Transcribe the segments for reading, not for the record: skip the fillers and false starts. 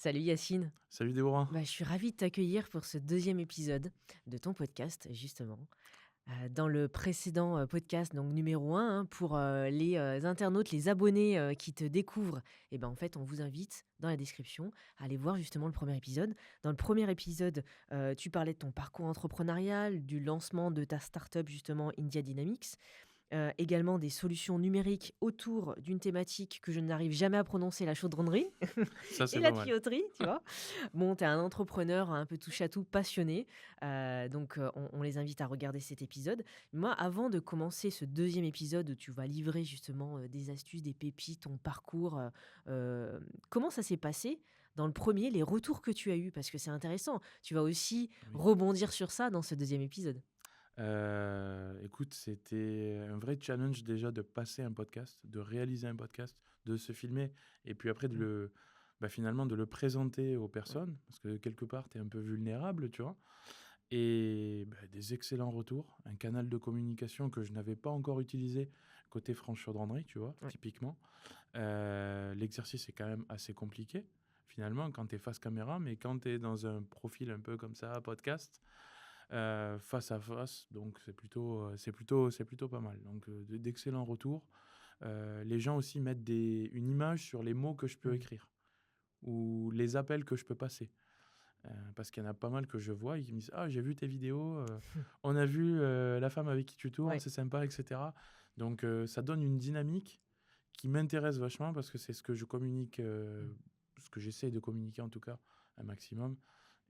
Salut Yacine. Salut Déborah. Je suis ravie de t'accueillir pour ce deuxième épisode de ton podcast, justement. Dans le précédent podcast, donc numéro un, hein, pour les internautes, les abonnés qui te découvrent, et ben en fait, on vous invite dans la description à aller voir justement le premier épisode. Dans le premier épisode, tu parlais de ton parcours entrepreneurial, du lancement de ta startup, justement, India Dynamics. Également des solutions numériques autour d'une thématique que je n'arrive jamais à prononcer, la chaudronnerie Ça, et c'est la pas mal. tuyauterie, tu vois. Bon, tu es un entrepreneur un peu touche à tout, passionné, donc on les invite à regarder cet épisode. Moi, avant de commencer ce deuxième épisode où tu vas livrer justement des astuces, des pépites, ton parcours, comment ça s'est passé dans le premier, les retours que tu as eus? Parce que c'est intéressant. Tu vas aussi Oui. rebondir sur ça dans ce deuxième épisode. Écoute, c'était un vrai challenge déjà de passer un podcast, de réaliser un podcast, de se filmer et puis après Mmh. finalement de le présenter aux Ouais. personnes parce que quelque part, tu es un peu vulnérable, tu vois? Et des excellents retours, un canal de communication que je n'avais pas encore utilisé côté France Chaudronnerie, tu vois? Ouais. Typiquement. L'exercice est quand même assez compliqué finalement quand tu es face caméra, mais quand tu es dans un profil un peu comme ça, podcast, face à face, donc c'est plutôt pas mal. Donc d'excellents retours. Les gens aussi mettent une image sur les mots que je peux Mmh. écrire ou les appels que je peux passer. Parce qu'il y en a pas mal que je vois et qui me disent: «Ah, j'ai vu tes vidéos, on a vu, la femme avec qui tu tournes, Ouais. c'est sympa» et cetera. Donc ça donne une dynamique qui m'intéresse vachement parce que c'est ce que je communique, Mmh. ce que j'essaie de communiquer en tout cas un maximum.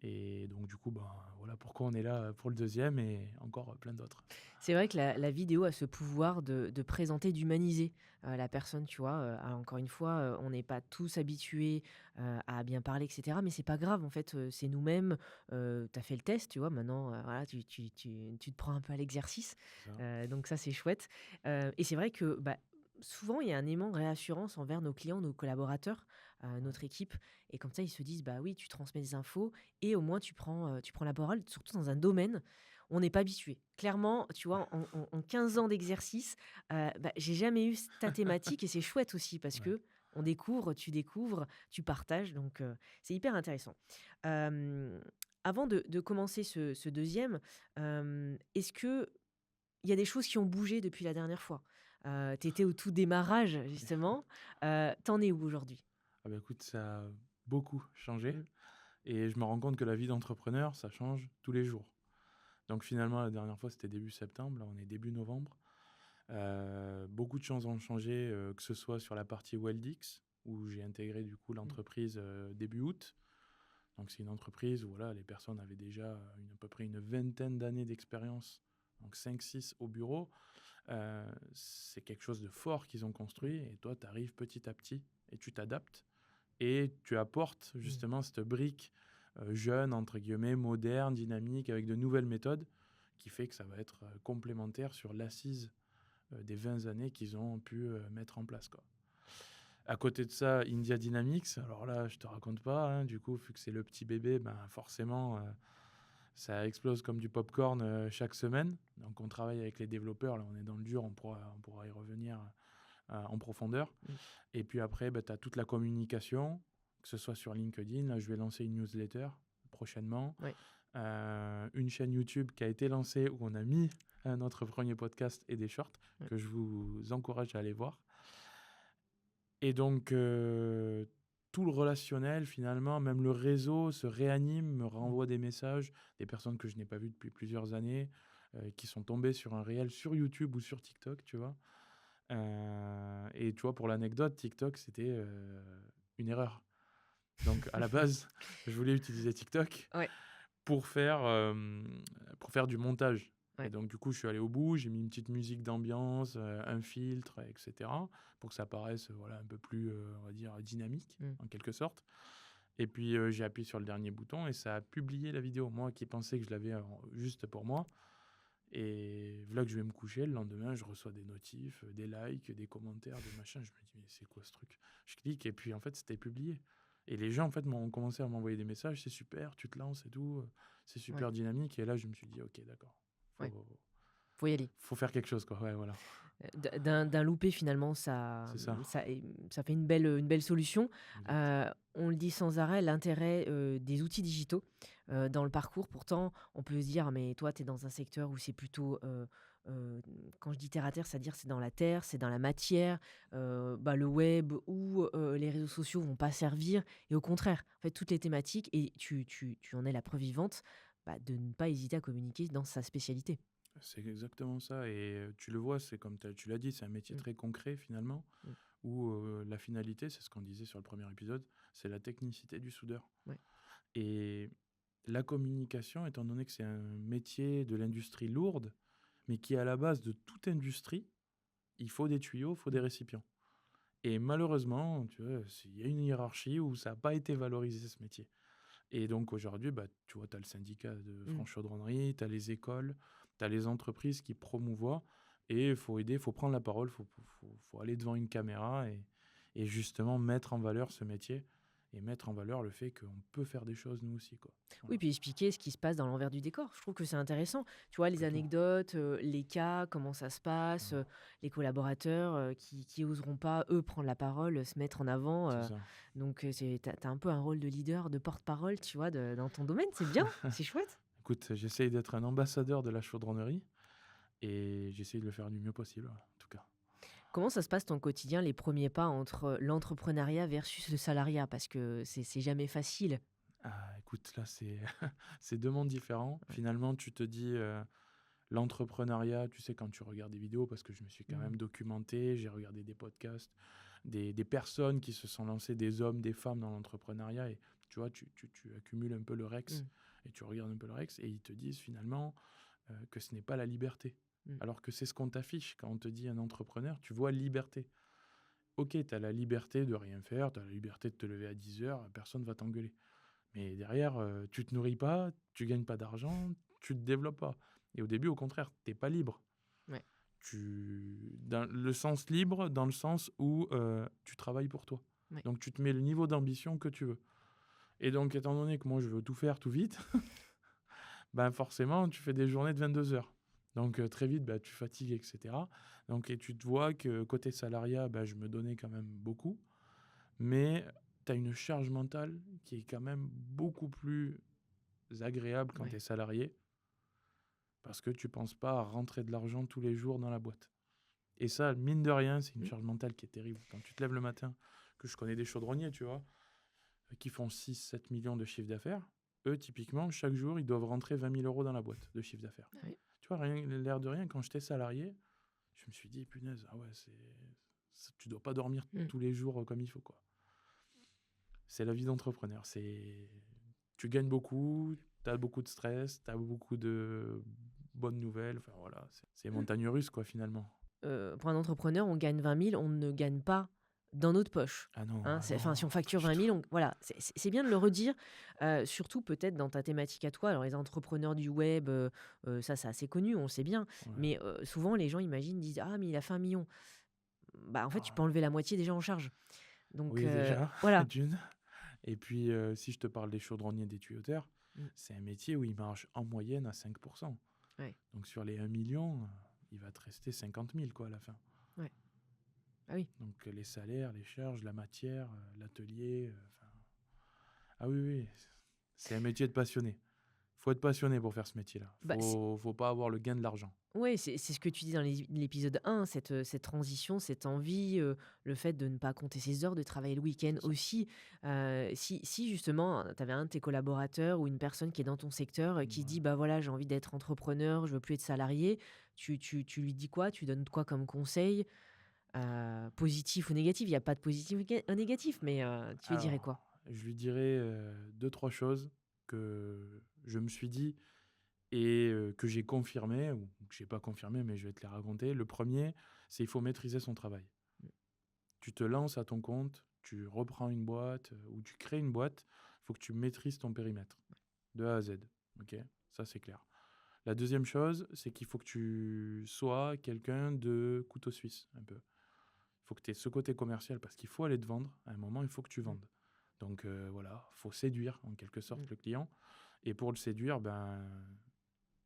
Et donc du coup, voilà pourquoi on est là pour le deuxième et encore plein d'autres. C'est vrai que la vidéo a ce pouvoir de présenter, d'humaniser, la personne, tu vois? Encore une fois, on n'est pas tous habitués, à bien parler et cetera, mais c'est pas grave en fait, c'est nous-mêmes. Tu as fait le test, tu vois? Maintenant, voilà, tu te prends un peu à l'exercice, C'est ça. donc ça, c'est chouette, et c'est vrai que, souvent, il y a un aimant de réassurance envers nos clients, nos collaborateurs, Ouais. notre équipe, et comme ça, ils se disent: «Bah oui, tu transmets des infos et au moins tu prends la parole», surtout dans un domaine on n'est pas habitué. Clairement, tu vois, en 15 ans d'exercice, j'ai jamais eu ta thématique et c'est chouette aussi parce Ouais. que on découvres, tu partages donc c'est hyper intéressant. Hem, Avant de commencer ce 2e, est-ce qu'il y a des choses qui ont bougé depuis la dernière fois? Tu étais au tout démarrage justement, tu es où aujourd'hui? Ah bah, écoute, ça a beaucoup changé Mmh. et je me rends compte que la vie d'entrepreneur, ça change tous les jours. Donc finalement, la dernière fois, c'était début septembre, là, on est début novembre. Beaucoup de choses ont changé, que ce soit sur la partie Weldix, où j'ai intégré du coup Mmh. l'entreprise, début août. Donc c'est une entreprise où voilà, les personnes avaient déjà à peu près une vingtaine d'années d'expérience, donc 5-6 au bureau. C'est quelque chose de fort qu'ils ont Mmh. construit et toi, tu arrives petit à petit et tu t'adaptes et tu apportes Mmh. justement cette brique, «jeune» entre guillemets, moderne, dynamique, avec de nouvelles méthodes qui fait que ça va être, complémentaire sur l'assise, des 20 années qu'ils ont pu, mettre en place, quoi. À côté de ça, India Dynamics, alors là, je te raconte pas, hein, du coup, vu que c'est le petit bébé, forcément, ça explose comme du popcorn, chaque semaine. Donc on travaille avec les développeurs, là, on est dans le dur, on pourra y revenir, en profondeur. Mmh. Et puis après, tu as toute la communication, que ce soit sur LinkedIn. Là, je vais lancer une newsletter prochainement. Ouais. Une chaîne YouTube qui a été lancée où on a mis notre premier podcast et des shorts Ouais. que je vous encourage à aller voir. Et donc, tout le relationnel finalement, même le réseau se réanime, me Mmh. renvoie des messages, des personnes que je n'ai pas vues depuis plusieurs années, qui sont tombées sur un réel sur YouTube ou sur TikTok, tu vois? Et tu vois, pour l'anecdote, TikTok, c'était, une erreur. Donc à la base, je voulais utiliser TikTok Ouais. pour faire, pour faire du montage. Et Ouais. donc du coup, je suis allé au bout, j'ai mis une petite musique d'ambiance, un filtre et cetera, pour que ça paraisse, voilà, un peu plus, on va dire, dynamique, Mmh. en quelque sorte. Et puis, j'ai appuyé sur le dernier bouton et ça a publié la vidéo. Moi qui pensais que je l'avais en juste pour moi, et voilà que je vais me coucher, le lendemain, je reçois des notifs, des likes, des commentaires, des machins. Je me dis: «Mais c'est quoi ce truc?» Je clique et puis en fait, c'était publié. Et les gens en fait m'ont commencé à m'envoyer des messages: «C'est super, tu te lances et tout, c'est Ouais. super dynamique», et là je me suis dit: «OK, d'accord, Ouais. faut Faut y aller. Faut faire quelque chose, quoi. Ouais, voilà, D'un loupé finalement, ça, c'est ça, ça fait une belle solution. exact. On le dit sans arrêt, l'intérêt, des outils digitaux, dans le parcours. Pourtant, on peut se dire: «Mais toi, tu es dans un secteur où c'est plutôt, heu, quand je dis terre à terre, c'est-à-dire c'est dans la terre, c'est dans la matière, le web ou, les réseaux sociaux vont pas servir» et au contraire, en fait, toutes les thématiques et tu en es la preuve vivante, de ne pas hésiter à communiquer dans sa spécialité. C'est exactement ça et tu le vois, c'est comme tu l'as dit, c'est un métier Mmh, très concret finalement, mmh, où, la finalité, c'est ce qu'on disait sur le premier épisode, c'est la technicité du soudeur ouais. et la communication, étant donné que c'est un métier de l'industrie lourde, mais qui est à la base de toute industrie, il faut des tuyaux, il faut des Mmh, récipients et malheureusement, tu vois, il y a une hiérarchie où ça n'a pas été valorisé ce métier et donc aujourd'hui, tu vois, tu as le syndicat de mmh. France Chaudronnerie, tu as les écoles, tu as les entreprises qui promouvoient et il faut aider, il faut prendre la parole, faut aller devant une caméra et justement mettre en valeur ce métier et mettre en valeur le fait qu'on peut faire des choses nous aussi, quoi. Oui, Voilà, puis expliquer ce qui se passe dans l'envers du décor. Je trouve que c'est intéressant. Tu vois, les complètement. anecdotes, les cas, comment ça se passe, Voilà, les collaborateurs qui oseront pas, eux, prendre la parole, se mettre en avant. c'est ça. Donc, t'as un peu un rôle de leader, de porte-parole, tu vois, dans ton domaine. C'est bien, c'est chouette. Écoute, j'essaye d'être un ambassadeur de la chaudronnerie et j'essaye de le faire du mieux possible, en tout cas. Comment ça se passe ton quotidien, les premiers pas entre l'entrepreneuriat versus le salariat? Parce que c'est jamais facile. Ah, écoute, là, c'est c'est 2 mondes différents. Ouais. Finalement, tu te dis, l'entrepreneuriat, tu sais, quand tu regardes des vidéos, parce que je me suis quand Mmh. même documenté, j'ai regardé des podcasts, des personnes qui se sont lancées, des hommes, des femmes dans l'entrepreneuriat et tu vois, tu accumules un peu le Rex Mmh. et tu regardes un peu le Rex et ils te disent finalement, que ce n'est pas la liberté. Mmh. Alors que c'est ce qu'on t'affiche quand on te dit un entrepreneur, tu vois liberté. OK, tu as la liberté de rien faire, tu as la liberté de te lever à 10 heures, personne va t'engueuler. Mais derrière, tu te nourris pas, tu gagnes pas d'argent, tu te développes pas. Et au début, au contraire, tu pas libre. Ouais. Dans le sens libre, dans le sens où tu travailles pour toi. Ouais. Donc tu te mets le niveau d'ambition que tu veux. Et donc, étant donné que moi, je veux tout faire tout vite, ben forcément, tu fais des journées de 22 heures. Donc très vite, tu fatigues, etc. Donc, et tu te vois que côté salariat, je me donnais quand même beaucoup. Mais tu as une charge mentale qui est quand même beaucoup plus agréable quand tu Ouais. es salarié parce que tu penses pas à rentrer de l'argent tous les jours dans la boîte. Et ça, mine de rien, c'est une Mmh. charge mentale qui est terrible. Quand tu te lèves le matin, que je connais des chaudronniers, tu vois, qui font 6 7 millions de chiffre d'affaires, eux, typiquement, chaque jour, ils doivent rentrer 20 000 € dans la boîte de chiffre d'affaires. Ah oui. Tu vois, rien, l'air de rien, quand j'étais salarié, je me suis dit, punaise, ah ouais, tu dois pas dormir Mmh. tous les jours comme il faut, quoi. C'est la vie d'entrepreneur. Tu gagnes beaucoup, tu as beaucoup de stress, tu as beaucoup de bonnes nouvelles. Enfin voilà, c'est Mmh. montagne russe quoi finalement. Pour un entrepreneur, on gagne 20 000, on ne gagne pas dans notre poche, Ah non, hein. ah C'est enfin, non, si on pas facture du 20 tout. 000, on voilà, c'est bien de le redire, surtout peut-être dans ta thématique à toi. Alors les entrepreneurs du web, ça, c'est assez connu, on le sait bien. Ouais. Mais, souvent les gens imaginent, disent: «Ah mais il a fait 1 million». En fait, tu peux Ah, enlever la moitié déjà en charge. Donc, oui déjà, voilà. d'une. Et puis si je te parle des chaudronniers, des tuyauteur, Mmh, c'est un métier où ils marchent en moyenne à 5%. ouais, Donc sur les 1 million, il va te rester 50 000 quoi à la fin. ouais. Ah oui. Donc les salaires, les charges, la matière, l'atelier, enfin, ah oui, oui, c'est un métier de passionné. Faut être passionné pour faire ce métier-là. C'est Faut pas avoir le gain de l'argent. ouais, c'est ce que tu dis dans l'épisode 1, cette transition, cette envie, le fait de ne pas compter ses heures, de travailler le week-end C'est ça. aussi. Si justement, tu avais un de tes collaborateurs ou une personne qui est dans ton secteur, qui se dit: Voilà. «Bah, voilà, j'ai envie d'être entrepreneur, je veux plus être salarié», tu lui dis quoi? Tu donnes quoi comme conseil? Positif ou négatif? Il y a pas de positif ou négatif, mais, tu lui dirais quoi? Alors, je lui dirais, 2-3 choses que je me suis dit et que j'ai confirmées ou que j'ai pas confirmées, mais je vais te les raconter. Le premier, c'est il faut maîtriser son travail. Mmh, Tu te lances à ton compte, tu reprends une boîte, ou tu crées une boîte, il faut que tu maîtrises ton périmètre de A à Z. OK? Ça, c'est clair. La deuxième chose, c'est qu'il faut que tu sois quelqu'un de couteau suisse, un peu. Il faut que tu aies ce côté commercial parce qu'il faut aller te vendre. À un moment, il faut que tu mmh, vendes. Donc voilà, faut séduire en quelque mmh. sorte le client. Et pour le séduire,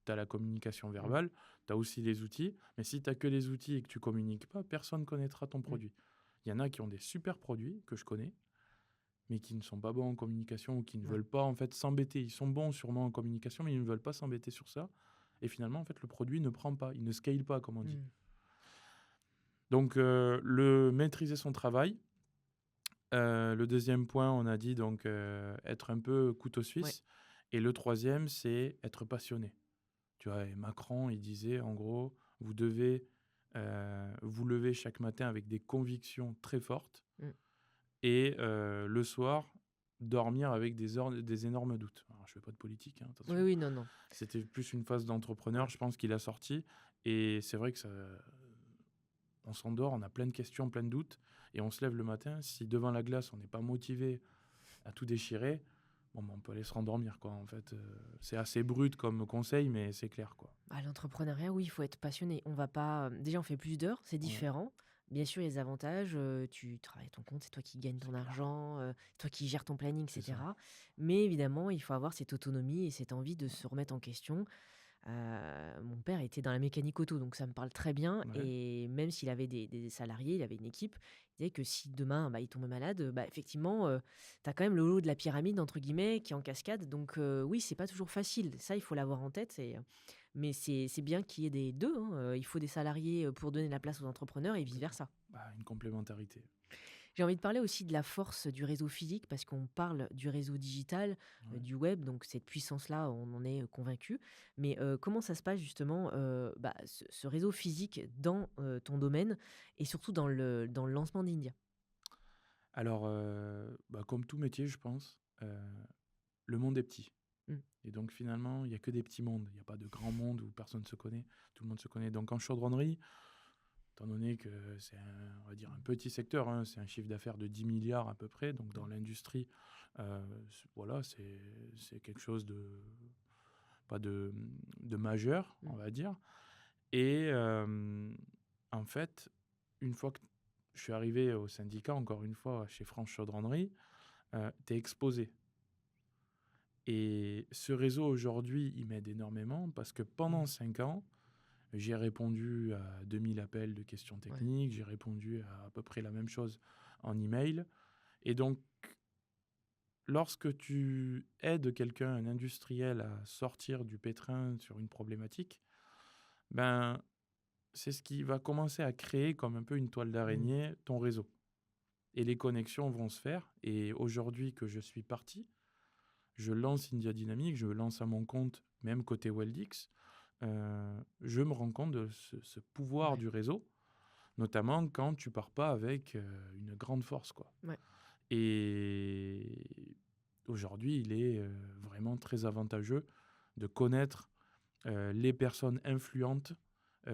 tu tu as la communication Mmh. verbale, tu as aussi les outils. Mais si tu as que les outils et que tu communiques pas, personne ne connaîtra ton Mmh. produit. Il y en a qui ont des super produits que je connais, mais qui ne sont pas bons en communication ou qui ne Ouais. veulent pas en fait s'embêter. Ils sont bons sûrement en communication, mais ils ne veulent pas s'embêter sur ça. Et finalement, en fait, le produit ne prend pas, il ne scale pas, comme on dit. Mmh. Donc, maîtriser son travail. Le deuxième point, on a dit donc être un peu couteau Ouais. suisse. Et le troisième, c'est être passionné. Tu vois, et Macron, il disait en gros, vous devez vous lever chaque matin avec des convictions très fortes Mmh. et le soir, dormir avec des énormes doutes. Alors, je fais pas de politique, hein, Oui, attention. oui, non, non. C'était plus une phase d'entrepreneur, Voilà. je pense qu'il a sorti. Et c'est vrai que ça, on s'endort, on a plein de questions, plein de doutes, et on se lève le matin. Si devant la glace, on n'est pas motivé à tout déchirer, bon, ben, on peut aller se rendormir, quoi. En fait, c'est assez brut comme conseil, mais c'est clair, quoi. À l'entrepreneuriat, oui, il faut être passionné. On va pas. Déjà, on fait plus d'heures, c'est Ouais, différent. Bien sûr, il y a des avantages. Tu travailles ton compte, c'est toi qui gagnes ton c'est clair, argent, c'est toi qui gères ton planning, c'est ça. etc. Mais évidemment, il faut avoir cette autonomie et cette envie de se remettre en question. Mon père était dans la mécanique auto, donc ça me parle très bien. Ouais, Et même s'il avait des salariés, il avait une équipe, il disait que si demain il tombait malade, effectivement, tu as quand même le haut de la pyramide, entre guillemets, qui est en cascade. Donc oui, c'est pas toujours facile. Ça, il faut l'avoir en tête. Mais c'est bien qu'il y ait des deux, hein. Il faut des salariés pour donner la place aux entrepreneurs et complètement. vice-versa. Bah, une complémentarité. J'ai envie de parler aussi de la force du réseau physique parce qu'on parle du réseau digital, Ouais. du web, donc cette puissance-là, on en est convaincu. Mais comment ça se passe justement, ce réseau physique dans ton domaine et surtout dans le lancement d'India? Alors, bah, comme tout métier, je pense, le monde est petit. Mm. Et donc finalement, il y a que des petits mondes. Il n'y a pas de grand monde où personne se connaît. Tout le monde se connaît. Donc en chaudronnerie, étant donné que c'est on va dire un petit secteur, hein, c'est un chiffre d'affaires de 10 milliards à peu près. Donc dans Mm. l'industrie, voilà, c'est quelque chose de pas de majeur, on Mm. va dire. Et en fait, une fois que je suis arrivé au syndicat, encore une fois, chez France Chaudronnerie, tu es exposé. Et ce réseau, aujourd'hui, il m'aide énormément parce que pendant Mm. 5 ans, j'ai répondu à 2000 appels de questions Ouais. techniques, j'ai répondu à peu près la même chose en email. Et donc, lorsque tu aides quelqu'un, un industriel, à sortir du pétrin sur une problématique, ben, c'est ce qui va commencer à créer comme un peu une toile Mm. d'araignée ton réseau. Et les connexions vont se faire. Et aujourd'hui que je suis parti, je lance India Dynamics, je lance à mon compte, même côté Weldix, je me rends compte de ce pouvoir Ouais. du réseau, notamment quand tu pars pas avec une grande force, quoi. Ouais. Et aujourd'hui, il est vraiment très avantageux de connaître les personnes influentes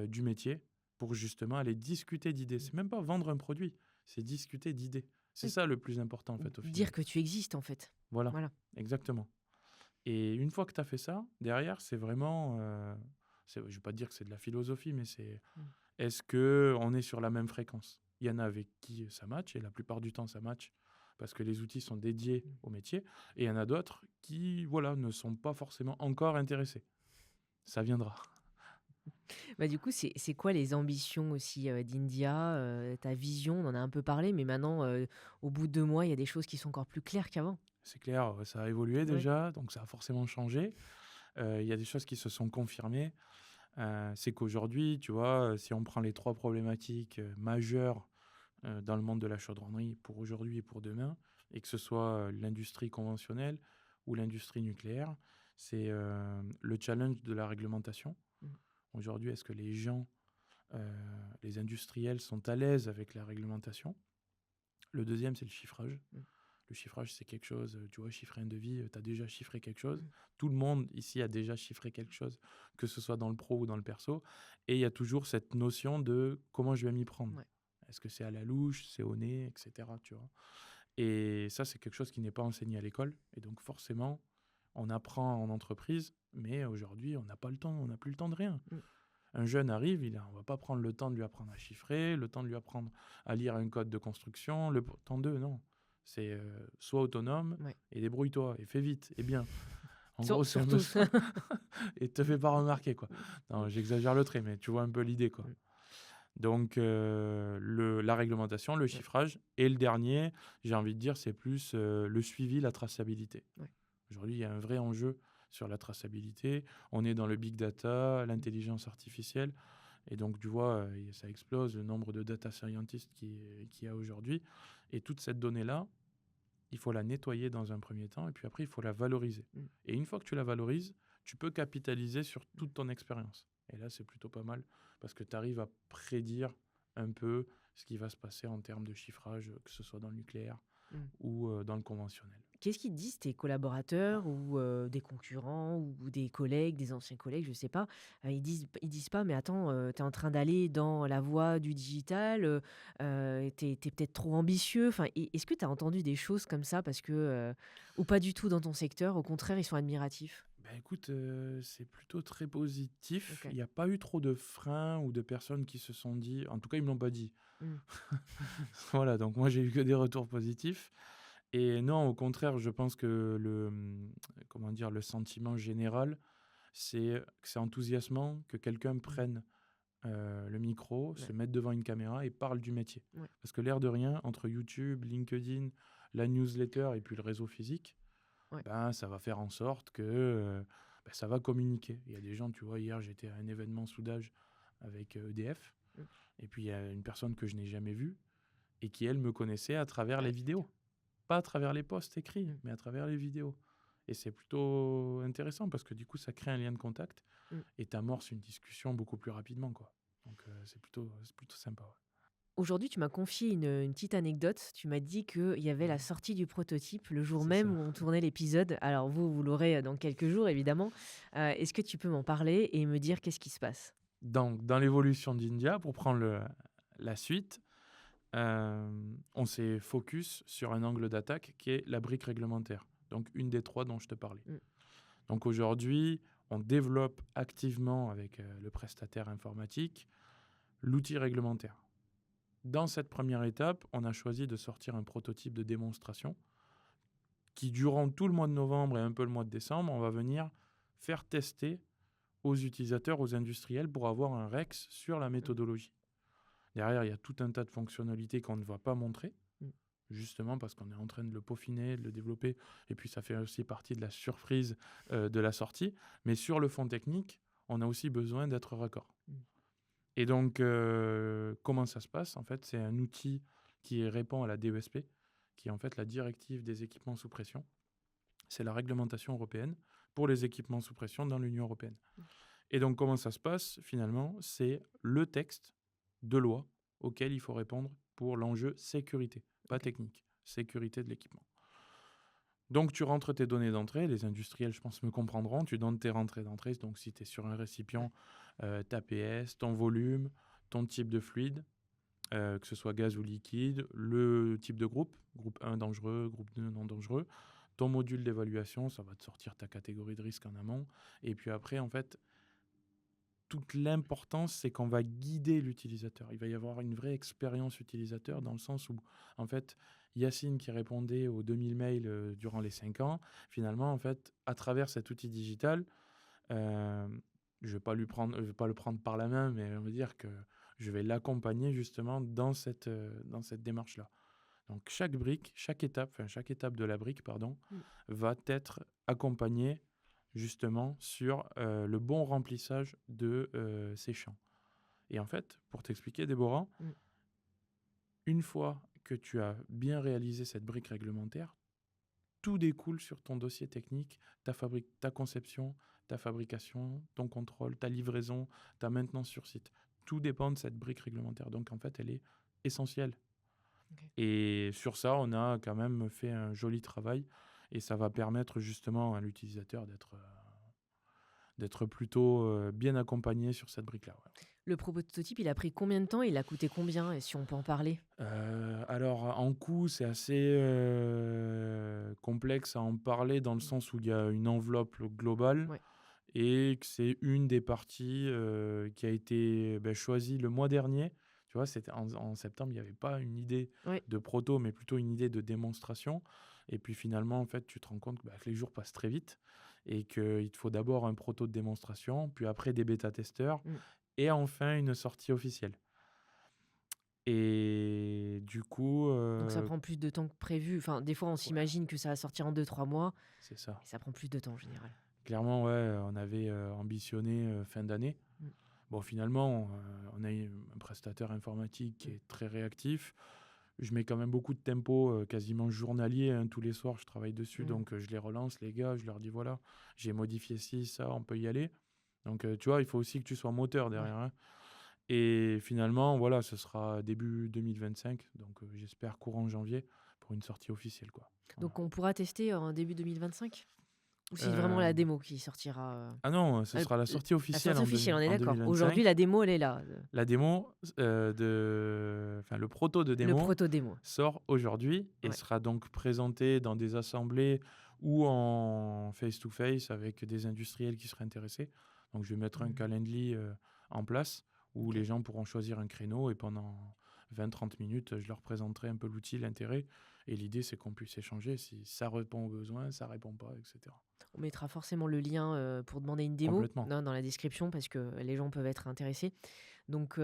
du métier pour justement aller discuter d'idées. Mm. C'est même pas vendre un produit, c'est discuter d'idées. C'est Oui. ça le plus important en fait au final. Dire que tu existes en fait. Voilà, Voilà. exactement. Et une fois que tu as fait ça, derrière, c'est vraiment, je ne vais pas dire que c'est de la philosophie, mais c'est Mm. est-ce que on est sur la même fréquence? Il y en a avec qui ça match, et la plupart du temps ça match parce que les outils sont dédiés Mm. au métier, et il y en a d'autres qui, voilà, ne sont pas forcément encore intéressés. Ça viendra. Du coup, c'est quoi les ambitions aussi, d'India, ta vision? On en a un peu parlé, mais maintenant, au bout de 2 mois, il y a des choses qui sont encore plus claires qu'avant? C'est clair, ça a évolué Ouais. déjà, donc ça a forcément changé. Il y a des choses qui se sont confirmées. C'est qu'aujourd'hui, tu vois, si on prend les 3 problématiques majeures dans le monde de la chaudronnerie pour aujourd'hui et pour demain, et que ce soit l'industrie conventionnelle ou l'industrie nucléaire, c'est le challenge de la réglementation. Mmh. Aujourd'hui, est-ce que les gens, les industriels sont à l'aise avec la réglementation? Le deuxième, c'est le chiffrage. Mmh. Le chiffrage, c'est quelque chose, tu vois, chiffrer un devis, tu as déjà chiffré quelque chose. Mmh. Tout le monde ici a déjà chiffré quelque chose, que ce soit dans le pro ou dans le perso. Et il y a toujours cette notion de comment je vais m'y prendre. Ouais. Est-ce que c'est à la louche, c'est au nez, etc. Tu vois. Et ça, c'est quelque chose qui n'est pas enseigné à l'école. Et donc, forcément, on apprend en entreprise, mais aujourd'hui, on n'a pas le temps, on n'a plus le temps de rien. Mmh. Un jeune arrive, on ne va pas prendre le temps de lui apprendre à chiffrer, le temps de lui apprendre à lire un code de construction, le temps d'eux, non. C'est sois autonome Ouais. et débrouille-toi et fais vite et bien. En gros, c'est un peu Surtout ça. ça. Et te fais pas remarquer, quoi. Non, j'exagère le trait, mais tu vois un peu l'idée, quoi. Mmh. Donc, la réglementation, le Ouais, chiffrage et le dernier, j'ai envie de dire, c'est plus, le suivi, la traçabilité. ouais. Aujourd'hui, il y a un vrai enjeu sur la traçabilité. On est dans le big data, Mmh. l'intelligence artificielle et donc tu vois, ça explose le nombre de data scientists qu'il y a aujourd'hui et toute cette donnée-là, il faut la nettoyer dans un premier temps et puis après, il faut la valoriser. Mmh. Et une fois que tu la valorises, tu peux capitaliser sur toute ton expérience. Et là, c'est plutôt pas mal parce que tu arrives à prédire un peu ce qui va se passer en termes de chiffrage, que ce soit dans le nucléaire Mmh. ou dans le conventionnel. Qu'est-ce qu'ils te disent tes collaborateurs ou des concurrents ou des collègues, des anciens collègues, je sais pas? Ils disent pas: «Mais attends, tu es en train d'aller dans la voie du digital, tu peut-être trop ambitieux». Enfin, est-ce que tu as entendu des choses comme ça parce que, ou pas du tout dans ton secteur, au contraire, ils sont admiratifs? Ben écoute, c'est plutôt très positif. OK. Il y a pas eu trop de freins ou de personnes qui se sont dit en tout cas, ils me l'ont pas dit. Mmh. Voilà, donc moi, j'ai eu que des retours positifs et non, au contraire, je pense que comment dire? Le sentiment général, c'est que c'est enthousiasmant que quelqu'un Mmh. prenne, le micro, se Ouais, mette devant une caméra et parle du métier. ouais, Parce que l'air de rien, entre YouTube, LinkedIn, la newsletter et puis le réseau physique, ouais. ben, ça va faire en sorte que, bah, ça va communiquer. Il y a des gens, tu vois, hier, j'étais à un événement soudage avec, EDF Mmh. et puis il y a une personne que je n'ai jamais vue et qui, elle, me connaissait à travers les Ouais, vidéos. Pas à travers les posts écrits, mmh, mais à travers les vidéos et c'est plutôt intéressant parce que, du coup, ça crée un lien de contact mmh. et tu amorces une discussion beaucoup plus rapidement, quoi. Donc c'est plutôt sympa, ouais. Aujourd'hui, tu m'as confié une petite anecdote. Tu m'as dit qu'il y avait la Mmh. sortie du prototype le jour C'est même ça. où on tournait l'épisode. Alors vous l'aurez, dans quelques jours évidemment. Est-ce que tu peux m'en parler et me dire qu'est-ce qui se passe? Donc dans l'évolution d'India, pour prendre la suite, on s'est focus sur un angle d'attaque qui est la brique réglementaire, donc une des 3 dont je te parlais. Mmh, Donc aujourd'hui, on développe activement avec, le prestataire informatique, l'outil réglementaire. Dans cette première étape, on a choisi de sortir un prototype de démonstration qui, durant tout le mois de novembre et un peu le mois de décembre, on va venir faire tester aux utilisateurs, aux industriels pour avoir un REX sur la mmh, méthodologie. Derrière, il y a tout un tas de fonctionnalités qu'on ne va pas montrer, mmh. justement parce qu'on est en train de le peaufiner, de le développer, et puis ça fait aussi partie de la surprise de la sortie. Mais sur le fond technique, on a aussi besoin d'être raccord. Mmh. Et donc, comment ça se passe? En fait, c'est un outil qui répond à la DESP, qui est en fait la directive des équipements sous pression. C'est la réglementation européenne pour les équipements sous pression dans l'Union européenne. Et donc, comment ça se passe finalement? C'est le texte de loi auquel il faut répondre pour l'enjeu sécurité, pas OK. technique, sécurité de l'équipement. Donc, tu rentres tes données d'entrée, les industriels, je pense, me comprendront. Tu donnes tes rentrées d'entrée, donc si tu es sur un Ouais. récipient, ta PS, ton volume, ton type de fluide, que ce soit gaz ou liquide, le type de groupe 1 dangereux, groupe 2 non dangereux, ton module d'évaluation, ça va te sortir ta catégorie de risque en amont. Et puis après, en fait, toute l'importance, c'est qu'on va guider l'utilisateur. Il va y avoir une vraie expérience utilisateur Mmh. dans le sens où, en fait, Yacine qui répondait aux 2000 mails durant les 5 ans, finalement, en fait, à travers cet outil digital, euh, je vais pas le prendre par la main, mais on va dire que je vais l'accompagner justement dans cette démarche-là. Donc chaque étape de la brique, pardon, Mmh. va être accompagnée justement sur le bon remplissage de ces champs. Et en fait, pour t'expliquer, Déborah, Mmh. une fois que tu as bien réalisé cette brique réglementaire, tout découle sur ton dossier technique, ta conception, ta fabrication, ton contrôle, ta livraison, ta maintenance sur site. Tout dépend de cette brique réglementaire. Donc en fait, elle est essentielle. OK. Et sur ça, on a quand même fait un joli travail et ça va permettre justement à l'utilisateur d'être plutôt bien accompagné sur cette brique-là. Ouais. Le prototype, il a pris combien de temps? Il a coûté combien? Et si on peut en parler? Alors, en coût, c'est assez complexe à en parler dans le Mmh. sens où il y a une enveloppe globale Ouais. et que c'est une des parties qui a été choisie le mois dernier. Tu vois, c'était en septembre, il n'y avait pas une idée Ouais. de proto, mais plutôt une idée de démonstration. Et puis finalement, en fait, tu te rends compte que les jours passent très vite et qu'il te faut d'abord un proto de démonstration, puis après des bêta-testeurs Mmh. et enfin une sortie officielle. Et du coup, Donc ça prend plus de temps que prévu. Enfin, des fois, on ouais, s'imagine que ça va sortir en 2-3 mois c'est ça. et ça prend plus de temps en général. Clairement, ouais, on avait ambitionné fin d'année. Mmh. Bon, finalement, on a eu un prestataire informatique qui Mmh. est très réactif. Je mets quand même beaucoup de tempo, quasiment journalier, hein, tous les soirs, je travaille dessus. Mmh. Donc, je les relance, les gars, je leur dis voilà, j'ai modifié ci, ça, on peut y aller. Donc, tu vois, il faut aussi que tu sois moteur Ouais. derrière, hein. Et finalement, voilà, ce sera début 2025. Donc, j'espère courant janvier pour une sortie officielle, quoi. Voilà. Donc on pourra tester en début 2025? Ou c'est vraiment la Euh, démo qui sortira, Ah non, ce l sera la l sortie la officielle sortie officielle, on est en d'accord. Aujourd'hui, 2025. la démo, elle est là, La démo, enfin, le proto de le démo proto démo. sort aujourd'hui et Ouais. sera donc présenté dans des assemblées ou en face-to-face avec des industriels qui seraient intéressés. Donc, je vais mettre un Mmh. Calendly en place où les OK. gens pourront choisir un créneau et pendant 20-30 minutes, je leur présenterai un peu l'outil, l'intérêt. Et l'idée, c'est qu'on puisse échanger si ça répond aux besoins, ça répond pas, etc. On mettra forcément le lien, pour demander une démo, Complètement. dans la description parce que les gens peuvent être intéressés. Donc,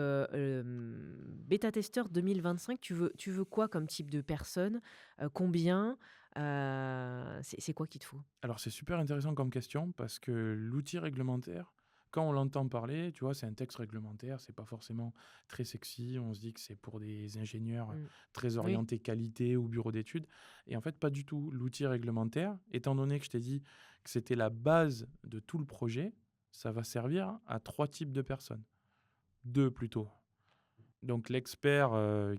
bêta-testeur 2025, tu veux quoi comme type de personne? Combien? C'est quoi qu'il te faut? Alors, c'est super intéressant comme question parce que l'outil réglementaire, quand on l'entend parler, tu vois, c'est un texte réglementaire, c'est pas forcément très sexy. On se dit que c'est pour des ingénieurs Mmh. très Oui. orientés qualité ou bureau d'études. Et en fait, pas du tout. L'outil réglementaire, étant donné que je t'ai dit que c'était la base de tout le projet, ça va servir à 3 types de personnes. 2 plutôt. Donc l'expert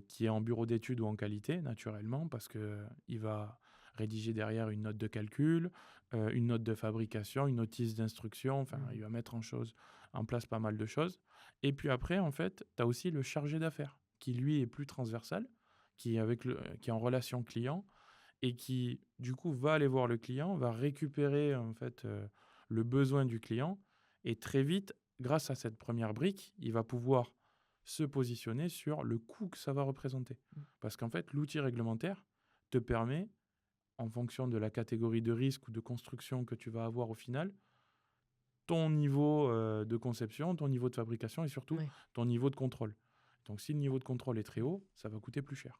qui est en bureau d'études ou en qualité, naturellement, parce qu'il va rédiger derrière une note de calcul, une note de fabrication, une notice d'instruction, enfin, Mmh. il va mettre en place pas mal de choses. Et puis après, en fait, tu as aussi le chargé d'affaires, qui lui est plus transversal, qui est en relation client et qui, du coup, va aller voir le client, va récupérer, en fait, le besoin du client. Et très vite, grâce à cette première brique, il va pouvoir se positionner sur le coût que ça va représenter. Mmh. Parce qu'en fait, l'outil réglementaire te permet, en fonction de la catégorie de risque ou de construction que tu vas avoir au final, ton niveau de conception, ton niveau de fabrication et surtout Ouais. ton niveau de contrôle. Donc si le niveau de contrôle est très Mmh. haut, ça va coûter plus cher.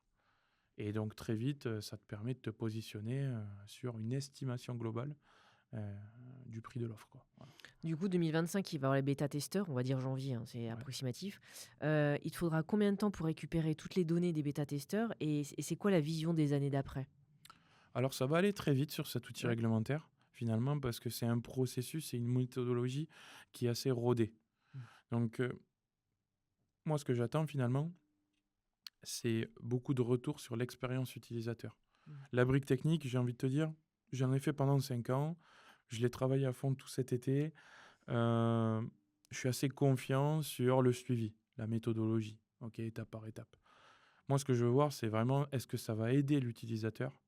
Et donc très vite, ça te permet de te positionner sur une estimation globale euh, du prix de l'offre, quoi. Voilà. Du coup, 2025, il va y avoir les bêta-testeurs, on va dire janvier, hein, c'est Ouais. approximatif. Il te faudra combien de temps pour récupérer toutes les données des bêta-testeurs et c'est quoi la vision des années d'après? Alors ça va aller très vite sur cet outil Ouais. réglementaire, finalement, parce que c'est un processus et une méthodologie qui est assez rodée. Mmh. Donc moi, ce que j'attends finalement, c'est beaucoup de retours sur l'expérience utilisateur. Mmh. La brique technique, j'ai envie de te dire, j'en ai fait pendant 5 ans, je l'ai travaillé à fond tout cet été. Euh, je suis assez confiant sur le suivi, la méthodologie, ok, étape par étape. Moi, ce que je veux voir, c'est vraiment est-ce que ça va aider l'utilisateur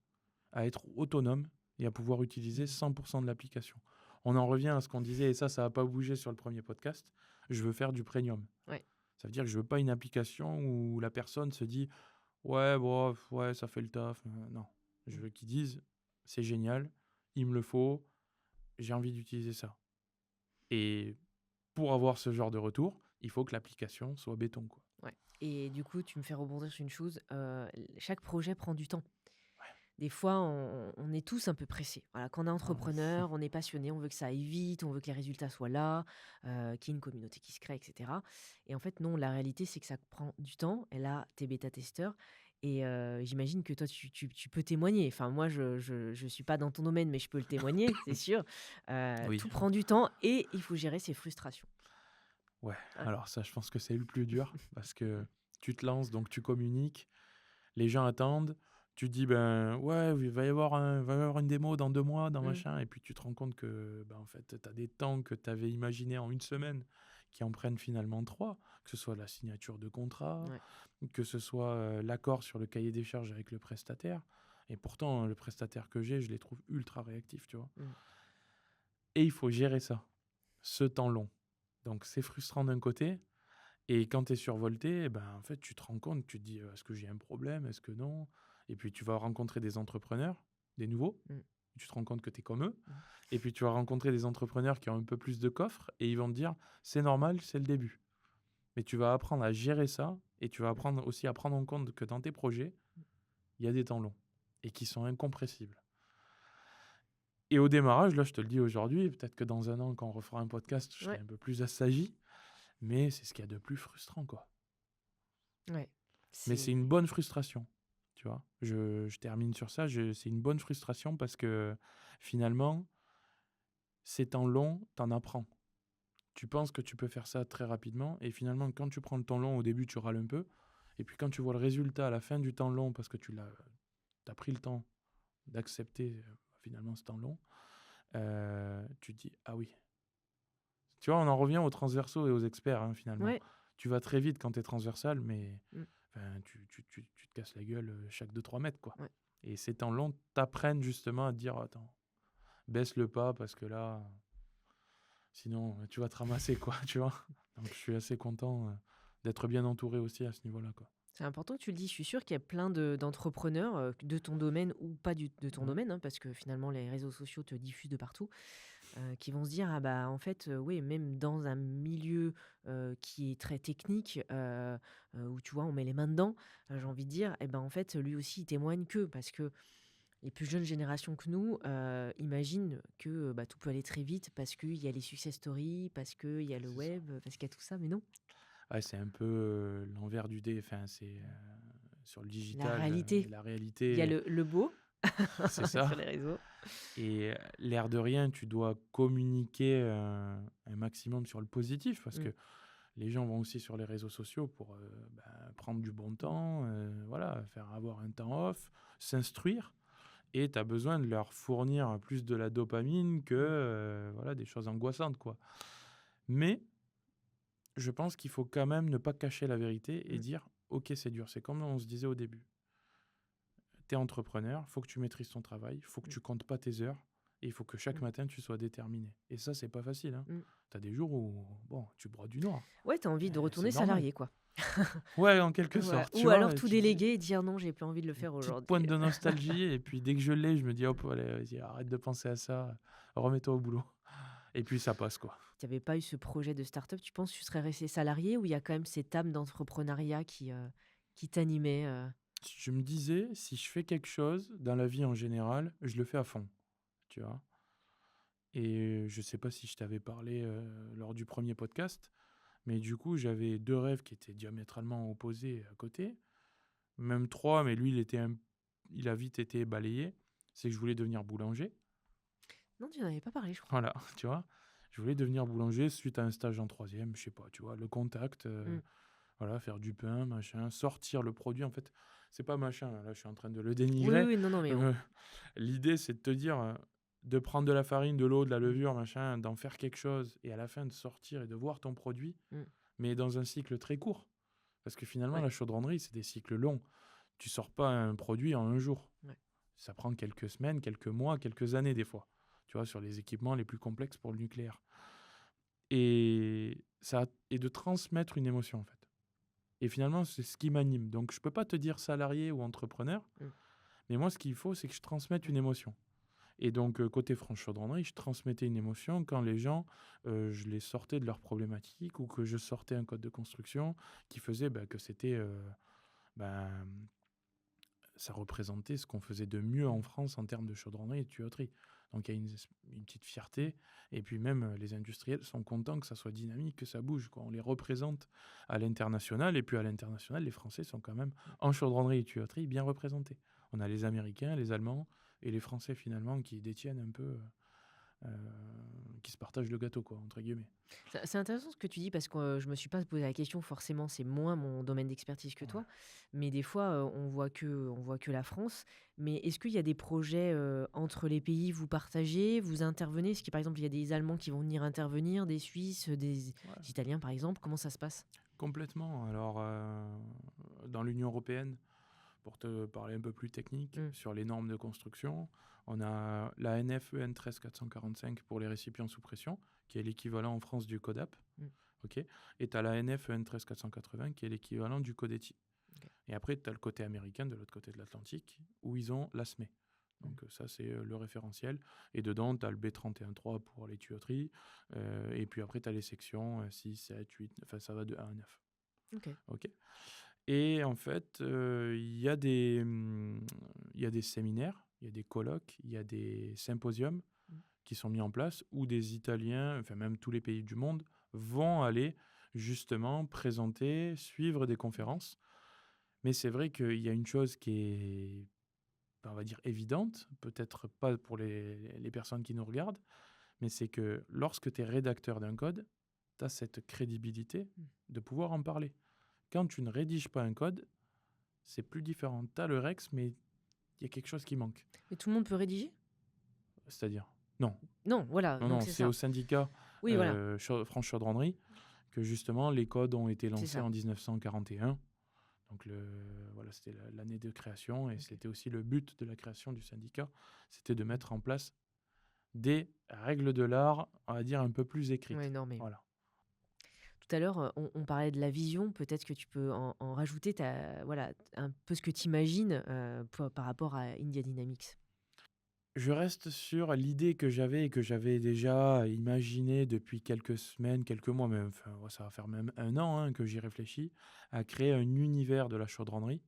à être autonome et à pouvoir utiliser Mmh. 100% de l'application. On en revient à ce qu'on disait, et ça va pas bouger sur le premier podcast. Je veux faire du premium. Ouais. Ça veut dire que je veux pas une application où la personne se dit ouais, bon, ouais, ça fait le taf. Non, je Mmh. veux qu'ils disent c'est génial, il me le faut, j'ai envie d'utiliser ça. Et pour avoir ce genre de retour, il faut que l'application soit béton, quoi. Ouais et du coup, tu me fais rebondir sur une chose, chaque projet prend du temps. Des fois, on est tous un peu pressés. Voilà, quand on est Ah, entrepreneur, on est passionné, on veut que ça aille vite, on veut que les résultats soient là, qu'il y ait une communauté qui se crée, et cetera. Et en fait, non, la réalité, c'est que ça prend du temps. Et là, tu es bêta-testeur et j'imagine que toi, tu peux témoigner. Enfin, moi, je suis pas dans ton domaine, mais je peux le témoigner, c'est sûr. oui, Tout prend du temps et il faut gérer ses frustrations. ouais. Ouais. Alors ça, je pense que c'est le plus dur parce que tu te lances, donc tu communiques, les gens attendent, tu dis ben ouais, il va y avoir une démo dans 2 mois, dans Mmh. machin, et puis tu te rends compte que ben, en fait, tu as des temps que tu avais imaginés en une semaine qui en prennent finalement 3, que ce soit la signature de contrat, Ouais. que ce soit l'accord sur le cahier des charges avec le prestataire. Et pourtant, le prestataire que j'ai, je les trouve ultra réactifs, tu vois. Mmh. Et il faut gérer ça, ce temps long. Donc c'est frustrant d'un côté, et quand tu es survolté, eh ben, en fait, tu te rends compte, tu te dis est-ce que j'ai un problème, est-ce que non? Et puis tu vas rencontrer des entrepreneurs des nouveaux. Mmh. Tu te rends compte que tu es comme eux. Mmh. Et puis, tu vas rencontrer des entrepreneurs qui ont un peu plus de coffre et ils vont te dire, c'est normal, c'est le début. Mais tu vas apprendre à gérer ça et tu vas Mmh. apprendre aussi à prendre en compte que dans tes projets, il y a des temps longs et qui sont incompressibles. Et au démarrage, là, je te le dis aujourd'hui, peut-être que dans un an, quand on refera un podcast, je serai Ouais, un peu plus assagi, mais c'est ce qu'il y a de plus frustrant, quoi. ouais. Mais C'est c'est une bonne frustration, tu vois. Je termine sur ça, c'est une bonne frustration parce que finalement, ces temps longs, t'en apprends. Tu penses que tu peux faire ça très rapidement et finalement, quand tu prends le temps long, au début, tu râles un peu. Et puis quand tu vois le résultat à la fin du temps long, parce que t'as pris le temps d'accepter finalement ce temps long, tu te dis, ah oui. Tu vois, on en revient aux transversaux et aux experts, hein, finalement. ouais. Tu vas très vite quand tu es transversal, mais Mmh. enfin, tu te casses la gueule chaque 2-3 mètres, quoi. Ouais. Et ces temps longs t'apprennent justement à te dire, attends, baisse le pas parce que là, sinon, tu vas te ramasser, quoi, tu vois. Donc, je suis assez content d'être bien entouré aussi à ce niveau-là, quoi. C'est important que tu le dis. Je suis sûre qu'il y a plein d'entrepreneurs de ton domaine ou pas de ton Ouais, domaine, hein, parce que finalement, les réseaux sociaux te diffusent de partout, qui vont se dire, ah bah en fait, oui, même dans un milieu qui est très technique, où tu vois, on met les mains dedans, j'ai envie de dire, et ben en fait, lui aussi, il témoigne que, parce que les plus jeunes générations que nous imaginent que bah, tout peut aller très vite parce qu'il y a les success stories, parce qu'il y a le c'est ça. web, parce qu'il y a tout ça, mais non. Ouais, c'est un peu l'envers du dé. Enfin, c'est sur le La digital, réalité, la il y a réalité, le beau c'est sur ça. les réseaux. Et l'air de rien, tu dois communiquer un maximum sur le positif parce Mm, que les gens vont aussi sur les réseaux sociaux pour prendre du bon temps, voilà, faire avoir un temps off, s'instruire. Et tu as besoin de leur fournir plus de la dopamine que mm, voilà, des choses angoissantes, quoi. Mais je pense qu'il faut quand même ne pas cacher la vérité et mm, dire, ok, c'est dur. C'est comme on se disait au début. Tu es entrepreneur, il faut que tu maîtrises ton travail, il faut que mm, tu comptes pas tes heures et il faut que chaque mm, matin tu sois déterminé. Et ça, c'est pas facile, hein. mm. Tu as des jours où bon, tu broies du noir. Ouais, t'as envie de C'est retourner normal. salarié, quoi. Ouais, en quelque Ouais. sorte, tu Ou alors vois. Et tout tu te dis déléguer et dire non, j'ai plus envie de le une faire petite aujourd'hui. pointe de nostalgie et puis dès que je l'ai, je me dis hop, allez, vas-y, arrête de penser à ça, remets-toi au boulot. Et puis ça passe, quoi. Tu n'avais pas eu ce projet de start-up, tu penses que tu serais resté salarié ou il y a quand même cette âme d'entrepreneuriat qui t'animait Je me disais, si je fais quelque chose dans la vie en général, je le fais à fond, tu vois. Et je sais pas si je t'avais parlé lors du premier podcast, mais du coup, j'avais 2 rêves qui étaient diamétralement opposés à côté, même 3, mais lui, il a vite été balayé. C'est que je voulais devenir boulanger. Non, tu n'en avais pas parlé, je crois. Voilà, tu vois? Je voulais devenir boulanger suite à un stage en troisième, je sais pas, tu vois? Le contact, Mm. voilà, faire du pain, machin, sortir le produit. En fait, c'est pas machin, là, je suis en train de le Oui, oui, dénigrer. oui, non, non, mais Heu, L'idée, c'est de te dire, de prendre de la farine, de l'eau, de la mm, levure, machin, d'en faire quelque chose et à la fin de sortir et de voir ton produit, mm, mais dans un cycle très court. Parce que finalement, ouais, la chaudronnerie, c'est des cycles longs. Tu sors pas un produit en un jour. ouais. Ça prend quelques semaines, quelques mois, quelques années des fois. Tu vois, sur les équipements les plus complexes pour le nucléaire. Et de transmettre une émotion, en fait. Et finalement, c'est ce qui m'anime. Donc, je peux pas te dire salarié ou entrepreneur, Mm, mais moi, ce qu'il faut, c'est que je transmette mm, une émotion. Et donc, côté France Chaudronnerie, je transmettais une émotion quand les gens, je les sortais de leurs problématiques ou que je sortais un code de construction qui faisait que c'était, ben, ça représentait ce qu'on faisait de mieux en mm, France en termes de chaudronnerie et de tuyauterie. Donc, il y a une petite mm. fierté. Et puis, même les industriels sont contents que ça soit dynamique, que ça bouge, quoi. On les représente à l'international. Et puis, à l'international, les Français sont quand même, en chaudronnerie et tuyauterie, bien représentés. On a les Américains, les Allemands et les Français, finalement, qui détiennent un peu, euh, qui se partagent le gâteau, quoi, entre guillemets. C'est intéressant ce que tu dis parce que je me suis pas posé la question, forcément, c'est moins mon domaine d'expertise que Ouais. toi. Mais des fois, on voit que la France. Mais est-ce qu'il y a des projets entre les pays, vous partagez, vous intervenez? Est-ce que par exemple, il y a des Allemands qui vont venir intervenir, des Suisses, des Ouais, Italiens par exemple? Comment ça se passe? complètement. Alors, dans l'Union européenne, pour te parler un peu plus technique, Mm, sur les normes de construction, on a la NFEN 13445 pour les récipients sous pression, qui est l'équivalent en France du CODAP. mm, Ok. Et tu as la NFEN 13480, qui est l'équivalent du CODETI. ok. Et après, tu as le côté américain, de l'autre côté de l'Atlantique, où ils ont l'ASME. Donc ça, c'est le référentiel. Et dedans, tu as le B31.3 pour les tuyauteries. Et puis après, tu as les sections 6, 7, 8, enfin ça va de 1 à 9. Ok. Ok. Et en fait, il y a des séminaires, il y a des colloques, il y a des symposiums qui sont mis en place où des Italiens, enfin même tous les pays du monde, vont aller justement présenter, suivre des conférences. Mais c'est vrai qu'il y a une chose qui est, on va dire, évidente, peut-être pas pour les personnes qui nous regardent, mais c'est que lorsque tu es rédacteur d'un code, tu as cette crédibilité de pouvoir en parler. Quand tu ne rédiges pas un code, c'est plus différent. Tu as le Rex, mais il y a quelque chose qui manque. Mais tout le monde peut rédiger? C'est-à-dire, non, Non, voilà, donc c'est c'est ça. au syndicat Oui, voilà, France Chaudronnerie que justement les codes ont été c'est lancés ça. en 1941. Donc voilà, c'était l'année de création et c'était aussi le but de la création du syndicat, c'était de mettre en place des règles de l'art, on va dire un peu plus écrites. Ouais, non, mais Voilà. tout à l'heure, on parlait de la vision. Peut-être que tu peux en rajouter voilà, un peu ce que tu imagines par rapport à India Dynamics. Je reste sur l'idée que j'avais et que j'avais déjà imaginée depuis quelques semaines, quelques mois, même, enfin, ouais, ça va faire même 1 an que j'y réfléchis, à créer un univers de la chaudronnerie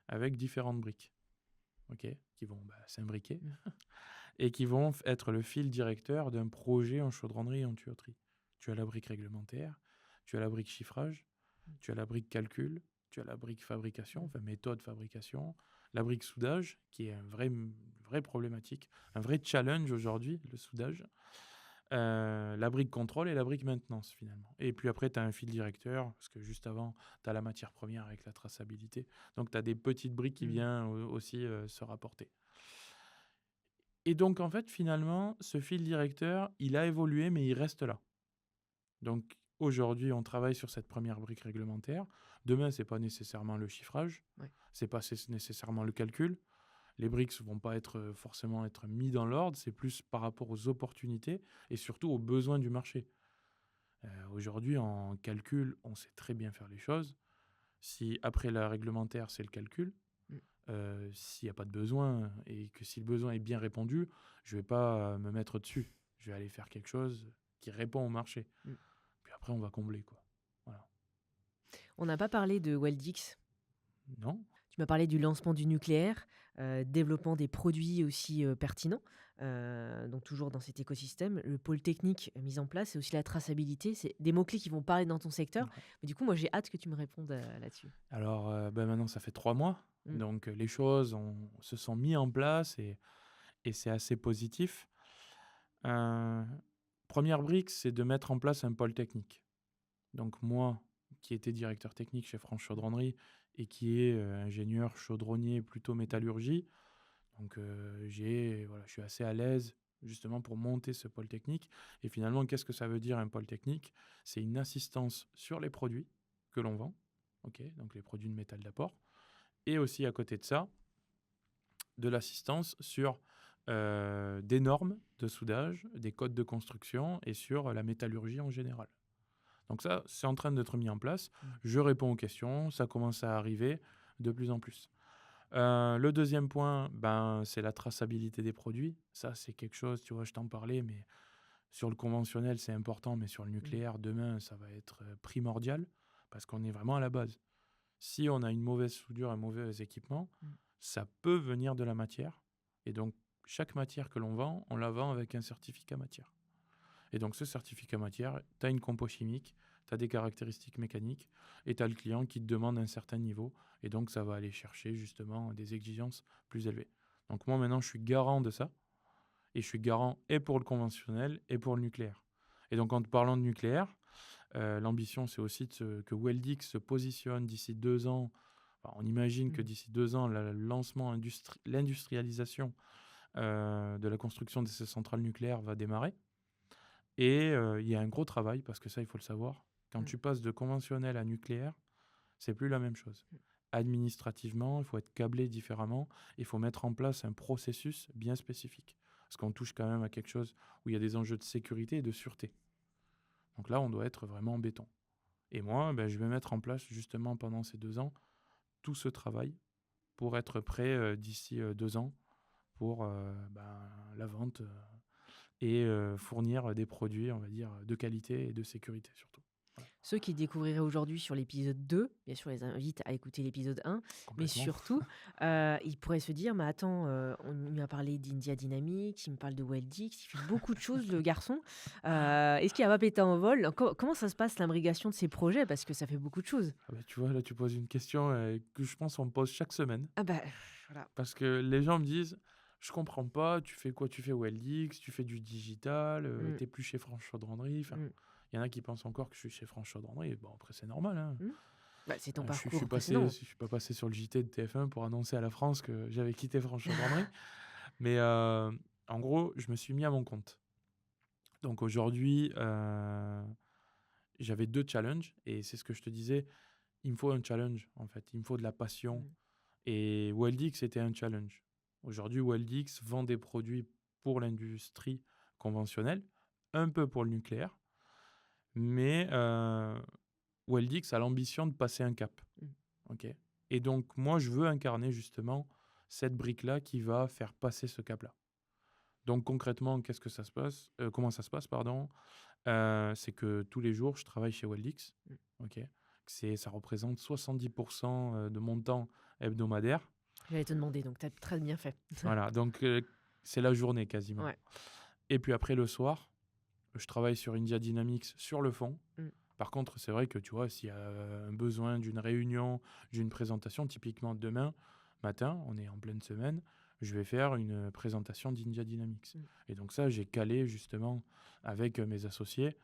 avec différentes briques, ok, qui vont s'imbriquer et qui vont être le fil directeur d'un projet en chaudronnerie et en tuyauterie. Tu as la brique réglementaire, tu as la brique chiffrage, tu as la brique calcul, tu as la brique fabrication, enfin méthode fabrication, la brique soudage, qui est une vraie problématique, un vrai challenge aujourd'hui, le soudage, la brique contrôle et la brique maintenance finalement. Et puis après, tu as un fil directeur, parce que juste avant, tu as la matière première avec la traçabilité. Donc tu as des petites briques qui viennent aussi se rapporter. Et donc en fait, finalement, ce fil directeur, il a évolué, mais il reste là. Donc aujourd'hui, on travaille sur cette première brique réglementaire. Demain, c'est pas nécessairement le chiffrage, c'est pas nécessairement le calcul. Les briques ne vont pas forcément être mis dans l'ordre, c'est plus par rapport aux opportunités et surtout aux besoins du marché. Aujourd'hui, en calcul, on sait très bien faire les choses. Si après la réglementaire, c'est le calcul, s'il n'y a pas de besoin et que si le besoin est bien répondu, je ne vais pas me mettre dessus. Je vais aller faire quelque chose qui répond au marché. Puis après, on va combler, quoi. Voilà. On n'a pas parlé de Weldix. Non. Tu m'as parlé du lancement du nucléaire, développement des produits aussi pertinents, donc toujours dans cet écosystème. Le pôle technique mis en place et aussi la traçabilité. C'est des mots-clés qui vont parler dans ton secteur. Mais du coup, moi, j'ai hâte que tu me répondes là-dessus. Alors, maintenant, ça fait 3 mois. Donc, les choses se sont mises en place et c'est assez positif. Première brique, c'est de mettre en place un pôle technique. Donc moi, qui étais directeur technique chez France Chaudronnerie et qui est ingénieur chaudronnier plutôt métallurgie, donc je suis assez à l'aise justement pour monter ce pôle technique. Et finalement, qu'est-ce que ça veut dire un pôle technique? C'est une assistance sur les produits que l'on vend, donc les produits de métal d'apport, et aussi à côté de ça, de l'assistance sur des normes de soudage, des codes de construction et sur la métallurgie en général. Donc ça, c'est en train d'être mis en place. Je réponds aux questions, ça commence à arriver de plus en plus. Le deuxième point, c'est la traçabilité des produits. Ça, c'est quelque chose, tu vois, je t'en parlais, mais sur le conventionnel, c'est important, mais sur le nucléaire, demain, ça va être primordial parce qu'on est vraiment à la base. Si on a une mauvaise soudure, un mauvais équipement, ça peut venir de la matière. Et donc, chaque matière que l'on vend, on la vend avec un certificat matière. Et donc, ce certificat matière, tu as une compo chimique, tu as des caractéristiques mécaniques, et tu as le client qui te demande un certain niveau. Et donc, ça va aller chercher justement des exigences plus élevées. Donc, moi, maintenant, je suis garant de ça. Et je suis garant et pour le conventionnel et pour le nucléaire. Et donc, en te parlant de nucléaire, l'ambition, c'est aussi que Weldix se positionne d'ici 2 ans. Enfin, on imagine que d'ici 2 ans, le lancement, l'industrialisation de la construction de ces centrales nucléaires va démarrer. Et il y a un gros travail, parce que ça, il faut le savoir. Quand tu passes de conventionnel à nucléaire, c'est plus la même chose. Administrativement, il faut être câblé différemment. Il faut mettre en place un processus bien spécifique. Parce qu'on touche quand même à quelque chose où il y a des enjeux de sécurité et de sûreté. Donc là, on doit être vraiment en béton. Et moi, je vais mettre en place justement pendant ces 2 ans tout ce travail pour être prêt d'ici 2 ans pour la vente et fournir des produits, on va dire, de qualité et de sécurité surtout. Voilà, Ceux qui découvriraient aujourd'hui sur l'épisode 2, bien sûr, les invite à écouter l'épisode 1, mais complètement. surtout, ils pourraient se dire, mais attends, on lui a parlé d'India Dynamics, il me parle de Weldix, il fait beaucoup de choses, le garçon. Est-ce qu'il a pas pété en vol? Comment ça se passe l'imbrication de ces projets? Parce que ça fait beaucoup de choses. Ah bah, tu vois, là, tu poses une question que je pense on me pose chaque semaine. Ah bah, voilà. Parce que les gens me disent: «Je comprends pas, tu fais quoi? Tu fais Weldix, tu fais du digital, Mm, tu plus chez France Chaudronnerie». Enfin, mm, il y en a qui pensent encore que je suis chez France Chaudronnerie. Bon, après, c'est normal, hein. mm. Bah, c'est ton Je suis parcours passé précédent. je suis pas passé sur le JT de TF1 pour annoncer à la France que j'avais quitté France Chaudronnerie. Mais, en gros, je me suis mis à mon compte. Donc aujourd'hui, j'avais 2 challenges et c'est ce que je te disais, il me faut un challenge, en fait. Il me faut de la passion Mm, et Weldix, c'était un challenge. Aujourd'hui, Weldix vend des produits pour l'industrie conventionnelle, un peu pour le nucléaire, mais, Weldix a l'ambition de passer un cap. mm. OK? Et donc moi, je veux incarner justement cette brique-là qui va faire passer ce cap-là. Donc concrètement, qu'est-ce que ça se passe? Comment ça se passe, pardon? C'est que tous les jours, je travaille chez Weldix, Mm. OK? Ça représente 70 de mon temps hebdomadaire. J'allais te demander, donc tu as très bien fait. Voilà, donc c'est la journée quasiment. Ouais. Et puis après le soir, je travaille sur India Dynamics sur le fond. Mm. Par contre, c'est vrai que tu vois, s'il y a un besoin d'une réunion, d'une présentation, typiquement demain matin, on est en pleine semaine, je vais faire une présentation d'India Dynamics. Mm. Et donc ça, j'ai calé justement avec mes associés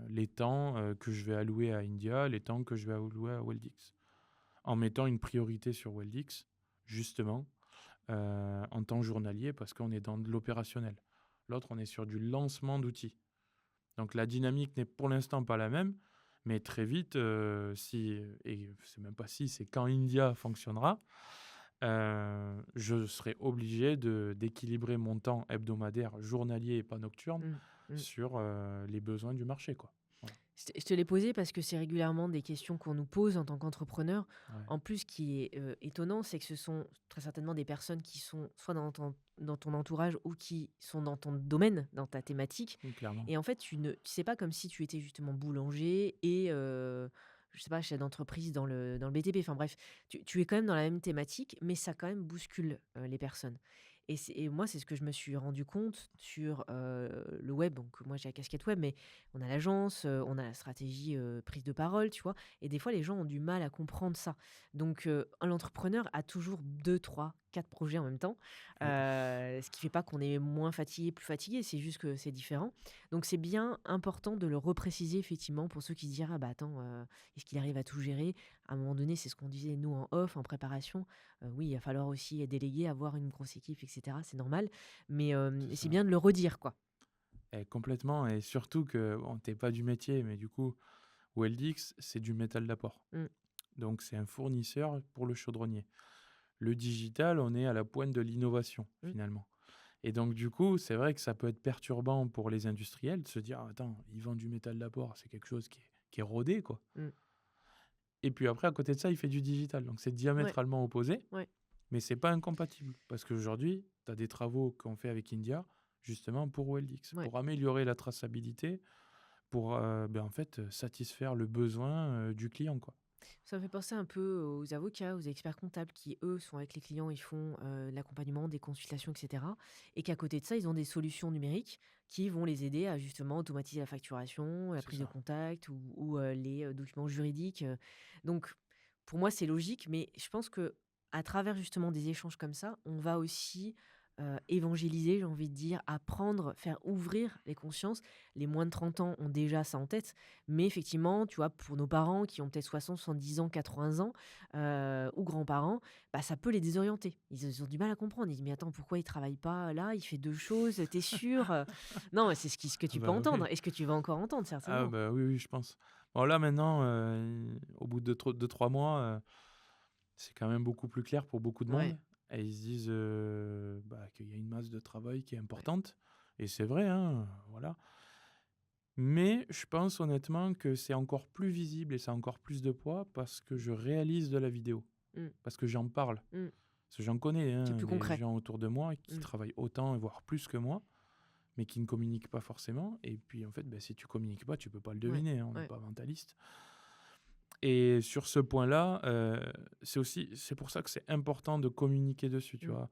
les temps que je vais allouer à India, les temps que je vais allouer à Weldix. En mettant une priorité sur Weldix, justement, en temps journalier, parce qu'on est dans de l'opérationnel. L'autre, on est sur du lancement d'outils. Donc la dynamique n'est pour l'instant pas la même, mais très vite, et c'est même pas si, c'est quand India fonctionnera, je serai obligé d'équilibrer mon temps hebdomadaire, journalier et pas nocturne Mm, mm. sur les besoins du marché, quoi. Voilà. Je te l'ai posé parce que c'est régulièrement des questions qu'on nous pose en tant qu'entrepreneur. Ouais, En plus, ce qui est étonnant, c'est que ce sont très certainement des personnes qui sont soit dans ton entourage ou qui sont dans ton domaine, dans ta thématique. clairement. Et en fait, tu sais pas comme si tu étais justement boulanger et, je sais pas, chef d'entreprise dans le BTP. Enfin bref, tu es quand même dans la même thématique, mais ça quand même bouscule les personnes. Et moi, c'est ce que je me suis rendu compte sur le web. Donc, moi, j'ai la casquette web, mais on a l'agence, on a la stratégie prise de parole, tu vois. Et des fois, les gens ont du mal à comprendre ça. Donc, l'entrepreneur a toujours 2, 3, 4 projets en même temps. Ouais. Ce qui fait pas qu'on est moins fatigué, plus fatigué. C'est juste que c'est différent. Donc, c'est bien important de le repréciser, effectivement, pour ceux qui se disent, ah bah attends, est-ce qu'il arrive à tout gérer? À un moment donné, c'est ce qu'on disait, nous, en off, en préparation. Oui, il va falloir aussi déléguer, avoir une grosse équipe, etc. C'est normal. Mais C'est c'est ça. bien de le redire, quoi. Et complètement, et surtout que bon, t'es pas du métier, mais du coup, Weldix, c'est du métal d'apport. Mm, Donc c'est un fournisseur pour le chaudronnier. Le digital, on est à la pointe de l'innovation, mm, finalement. Et donc, du coup, c'est vrai que ça peut être perturbant pour les industriels de se dire, ah, attends, ils vendent du métal d'apport, c'est quelque chose qui est rodé, quoi. mm. Et puis après, à côté de ça, il fait du digital. Donc, c'est Ouais, diamétralement opposé, ouais. mais c'est pas incompatible. Parce qu'aujourd'hui, tu as des travaux qu'on fait avec India, justement pour Weldix, Ouais. pour améliorer la traçabilité, pour en fait, satisfaire le besoin du client, quoi. Ça me fait penser un peu aux avocats, aux experts comptables qui, eux, sont avec les clients, ils font de l'accompagnement, des consultations, etc. Et qu'à côté de ça, ils ont des solutions numériques qui vont les aider à justement automatiser la facturation, la C'est prise de ça. contact ou les documents juridiques. Donc, pour moi, c'est logique, mais je pense que à travers justement des échanges comme ça, on va aussi évangéliser, j'ai envie de dire, apprendre, faire ouvrir les consciences. Les moins de 30 ans ont déjà ça en tête, mais effectivement, tu vois, pour nos parents qui ont peut-être 60, 70 ans, 80 ans, ou grands-parents, bah, ça peut les désorienter. Ils ont du mal à comprendre. Ils disent: «Mais attends, pourquoi il travaille pas là? Il fait 2 choses, t'es sûr?» Non, mais c'est ce que Ah tu peux bah entendre oui. et ce que tu vas encore entendre Ah certainement. bah oui, oui, je pense. Bon, là, maintenant, au bout de 2-3 mois, c'est quand même beaucoup plus clair pour beaucoup de Ouais, monde. Et ils se disent qu'il y a une masse de travail qui est ouais. importante. Et c'est vrai, hein, voilà. Mais je pense honnêtement que c'est encore plus visible et ça a encore plus de poids parce que je réalise de la vidéo, Mmh, parce que j'en parle. mmh. Parce que j'en connais, C'est hein, plus des concret. gens autour de moi qui Mmh. travaillent autant, voire plus que moi, mais qui ne communiquent pas forcément. Et puis, en fait, si tu communiques pas, tu peux pas le Ouais, deviner, hein, on n'est ouais. pas mentaliste. Et sur ce point-là, c'est pour ça que c'est important de communiquer dessus, tu Mmh. vois.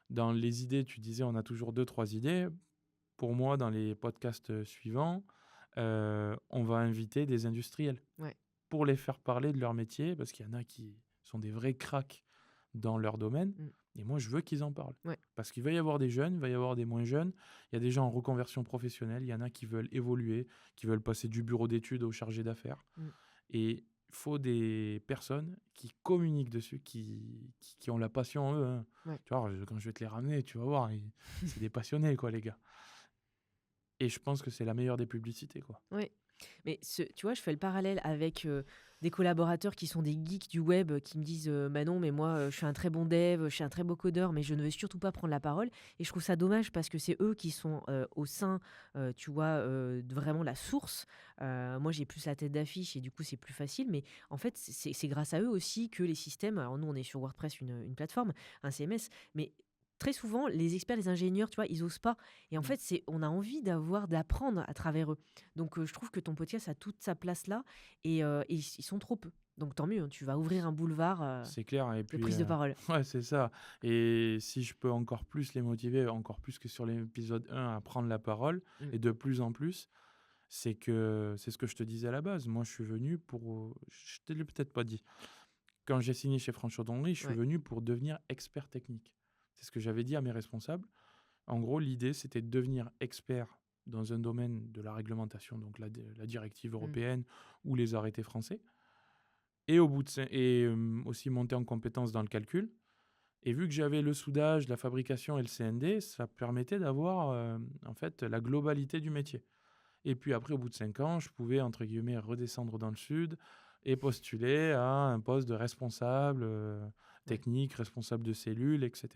Dans les idées, tu disais, on a toujours 2, 3 idées. Pour moi, dans les podcasts suivants, on va inviter des industriels Ouais. pour les faire parler de leur métier, parce qu'il y en a qui sont des vrais cracks dans leur domaine. Mmh. Et moi, je veux qu'ils en parlent. Ouais. Parce qu'il va y avoir des jeunes, il va y avoir des moins jeunes. Il y a des gens en reconversion professionnelle. Il y en a qui veulent évoluer, qui veulent passer du bureau d'études au chargé d'affaires. Mmh. Et il faut des personnes qui communiquent dessus, qui ont la passion en eux, hein. Ouais. Tu vois, quand je vais te les ramener, tu vas voir, c'est des passionnés, quoi, les gars. Et je pense que c'est la meilleure des publicités, quoi. Ouais. Mais tu vois, je fais le parallèle avec des collaborateurs qui sont des geeks du web qui me disent bah non, mais moi, je suis un très bon dev, je suis un très beau codeur, mais je ne veux surtout pas prendre la parole. Et je trouve ça dommage parce que c'est eux qui sont au sein, tu vois, de vraiment la source. Moi, j'ai plus la tête d'affiche et du coup, c'est plus facile. Mais en fait, c'est grâce à eux aussi que les systèmes. Alors, nous, on est sur WordPress, une plateforme, un CMS, mais très souvent, les experts, les ingénieurs, tu vois, ils osent pas. Et en Mm. fait, on a envie d'apprendre à travers eux. Donc, je trouve que ton podcast a toute sa place là et ils sont trop peu. Donc, tant mieux, hein, tu vas ouvrir un boulevard C'est clair. Et de puis, prise de parole. ouais, c'est ça. Et si je peux encore plus les motiver, encore plus que sur l'épisode 1, à prendre la parole, Mm. et de plus en plus, c'est ce que je te disais à la base. Moi, je suis venu pour. Je te l'ai peut-être pas dit. Quand j'ai signé chez Franche-Chaudronnerie, je suis Ouais. venu pour devenir expert technique. C'est ce que j'avais dit à mes responsables. En gros, l'idée, c'était de devenir expert dans un domaine de la réglementation, donc la directive Mm. européenne ou les arrêtés français, et aussi monter en compétence dans le calcul. Et vu que j'avais le soudage, la fabrication et le CND, ça permettait d'avoir en fait la globalité du métier. Et puis après, au bout de 5 ans, je pouvais, entre guillemets, redescendre dans le sud et postuler à un poste de responsable Ouais. technique, responsable de cellule, etc.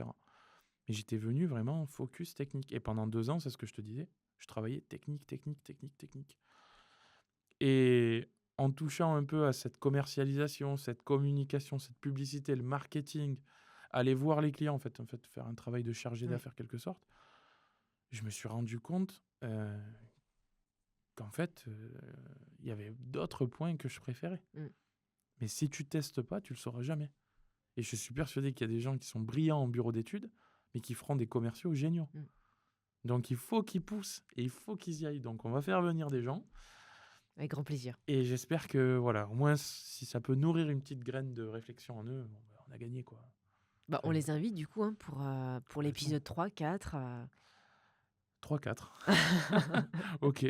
Mais j'étais venu vraiment focus technique. Et pendant 2 ans, c'est ce que je te disais, je travaillais technique, technique, technique, technique. Et en touchant un peu à cette commercialisation, cette communication, cette publicité, le marketing, aller voir les clients, en fait faire un travail de chargé Ouais. d'affaires quelque sorte, je me suis rendu compte qu'en fait, il y avait d'autres points que je préférais. Mm. Mais si tu testes pas, tu le sauras jamais. Et je suis persuadé qu'il y a des gens qui sont brillants en bureau d'études, mais qui feront des commerciaux géniaux. Mm. Donc il faut qu'ils poussent et il faut qu'ils y aillent. Donc on va faire venir des gens. Avec grand plaisir. Et j'espère que, voilà, au moins, si ça peut nourrir une petite graine de réflexion en eux, bon, on a gagné, quoi. Bah, on Après, les invite du coup hein, pour complètement. l'épisode 3, 4. 3-4. Ok.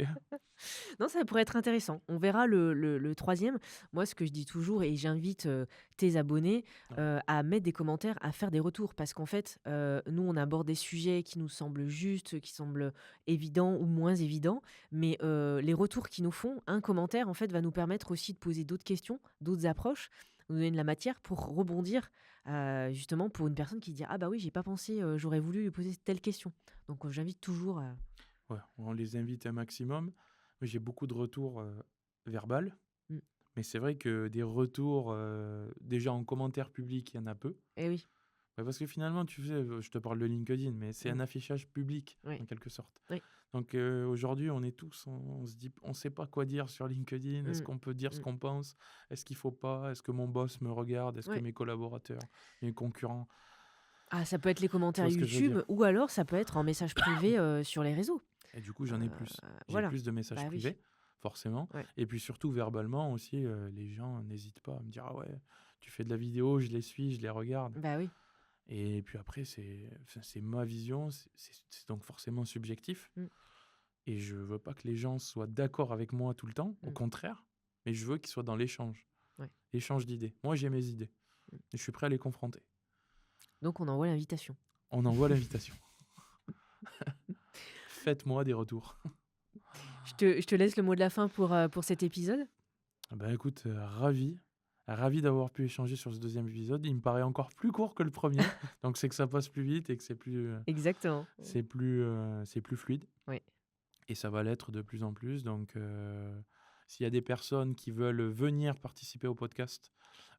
Non, ça pourrait être intéressant. On verra le troisième. Moi, ce que je dis toujours, et j'invite tes abonnés à mettre des commentaires, à faire des retours. Parce qu'en fait, nous, on aborde des sujets qui nous semblent justes, qui semblent évidents ou moins évidents. Mais les retours qu'ils nous font, un commentaire, en fait, va nous permettre aussi de poser d'autres questions, d'autres approches, nous donner de la matière pour rebondir, justement, pour une personne qui dit « Ah bah oui, j'ai pas pensé, j'aurais voulu lui poser telle question. » Donc, j'invite toujours... Ouais, on les invite un maximum. Moi, j'ai beaucoup de retours verbal. Mm. Mais c'est vrai que des retours déjà en commentaire public, il y en a peu. Eh oui. Ouais, parce que finalement, tu sais, je te parle de LinkedIn, mais c'est un affichage public, Oui. en quelque sorte. Oui. Donc aujourd'hui, on est tous, on se dit, on sait pas quoi dire sur LinkedIn. Est-ce qu'on peut dire ce qu'on pense? Est-ce qu'il faut pas? Est-ce que mon boss me regarde? Est-ce que mes collaborateurs, mes concurrents? Ah, ça peut être les Tu commentaires vois ce que je veux YouTube dire? ou alors ça peut être en message privé sur les réseaux. Et du coup, j'en ai plus. J'ai Voilà. plus de messages Bah oui. privés, forcément. Ouais. Et puis surtout, verbalement aussi, les gens n'hésitent pas à me dire, ah ouais, tu fais de la vidéo, je les suis, je les regarde. Bah oui. Et puis après, c'est ma vision, c'est donc forcément subjectif. Mm. Et je veux pas que les gens soient d'accord avec moi tout le temps, au Mm. contraire, mais je veux qu'ils soient dans l'échange. Ouais. L'échange d'idées. Moi, j'ai mes idées. Et je suis prêt à les confronter. Donc on envoie l'invitation. On envoie l'invitation. Faites-moi des retours. Je te laisse le mot de la fin pour cet épisode. Ben écoute, ravi d'avoir pu échanger sur ce deuxième épisode. Il me paraît encore plus court que le premier, donc c'est que ça passe plus vite et que c'est plus fluide. Oui. Et ça va l'être de plus en plus. Donc S'il y a des personnes qui veulent venir participer au podcast,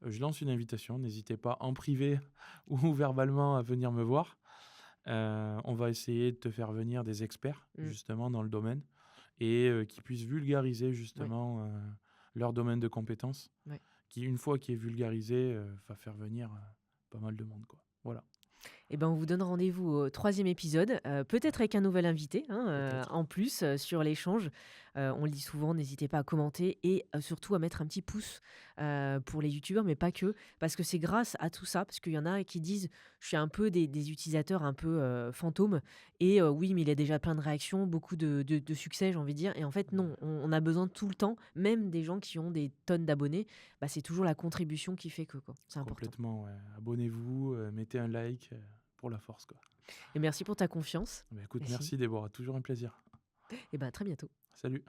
je lance une invitation. N'hésitez pas en privé ou verbalement à venir me voir. On va essayer de te faire venir des experts, Mmh. justement, dans le domaine et qui puissent vulgariser, Ouais, justement, leur domaine de compétences, ouais. qui, une fois qu'il est vulgarisé, va faire venir pas mal de monde, quoi. Voilà, Eh ben, on vous donne rendez-vous au troisième épisode, peut-être avec un nouvel invité, hein, peut-être. en plus, sur l'échange. On le dit souvent, n'hésitez pas à commenter et surtout à mettre un petit pouce, pour les youtubeurs, mais pas que. Parce que c'est grâce à tout ça, parce qu'il y en a qui disent: «Je suis un peu des utilisateurs un peu, fantômes et oui, mais il a déjà plein de réactions, beaucoup de succès», j'ai envie de dire et en fait non, on a besoin tout le temps, même des gens qui ont des tonnes d'abonnés, bah, c'est toujours la contribution qui fait que, quoi. C'est important Complètement, ouais. Abonnez-vous, mettez un like, pour la force, quoi. et merci pour ta confiance, Bah, écoute, Yacine merci Déborah, toujours un plaisir. et bah, à très bientôt. Salut.